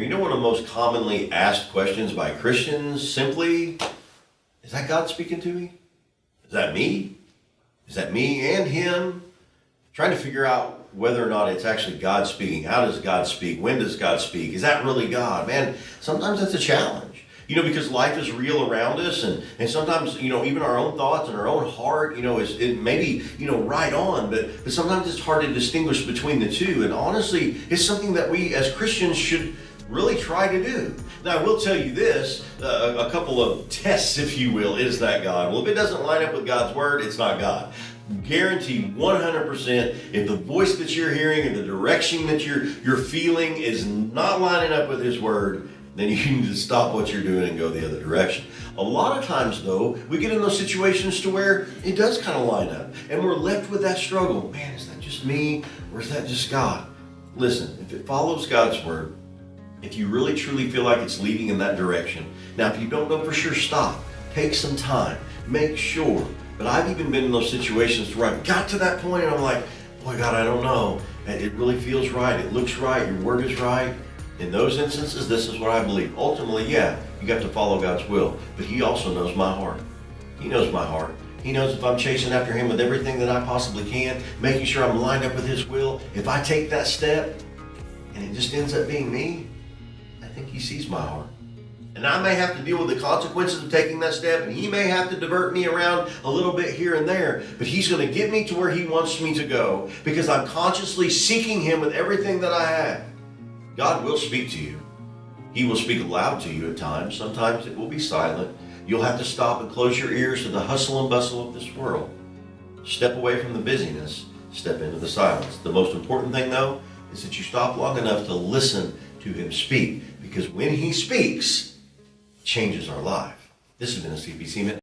You know, one of the most commonly asked questions by Christians simply, is that God speaking to me? Is that me? Is that me and him? Trying to figure out whether or not it's actually God speaking. How does God speak? When does God speak? Is that really God? Man, sometimes that's a challenge. You know, because life is real around us, and sometimes, you know, even our own thoughts and our own heart, you know, it may be, you know, right on, but sometimes it's hard to distinguish between the two. And honestly, it's something that we as Christians should really try to do. Now, I will tell you this, a couple of tests, if you will. Is that God? Well, if it doesn't line up with God's word, it's not God. Guaranteed 100%, if the voice that you're hearing and the direction that you're feeling is not lining up with his word, then you need to stop what you're doing and go the other direction. A lot of times, though, we get in those situations to where it does kind of line up, and we're left with that struggle. Man, is that just me, or is that just God? Listen, if it follows God's word, if you really truly feel like it's leading in that direction, now if you don't know for sure, stop. Take some time. Make sure. But I've even been in those situations where I got to that point and I'm like, boy, God, I don't know. It really feels right. It looks right. Your word is right. In those instances, this is what I believe. Ultimately, yeah, you got to follow God's will, but he also knows my heart. He knows my heart. He knows if I'm chasing after him with everything that I possibly can, making sure I'm lined up with his will. If I take that step and it just ends up being me, I think he sees my heart. And I may have to deal with the consequences of taking that step, and he may have to divert me around a little bit here and there, but he's going to get me to where he wants me to go because I'm consciously seeking him with everything that I have. God will speak to you. He will speak aloud to you at times. Sometimes it will be silent. You'll have to stop and close your ears to the hustle and bustle of this world. Step away from the busyness. Step into the silence. The most important thing, though, is that you stop long enough to listen to him speak, because when he speaks, it changes our life. This has been a CPCmin.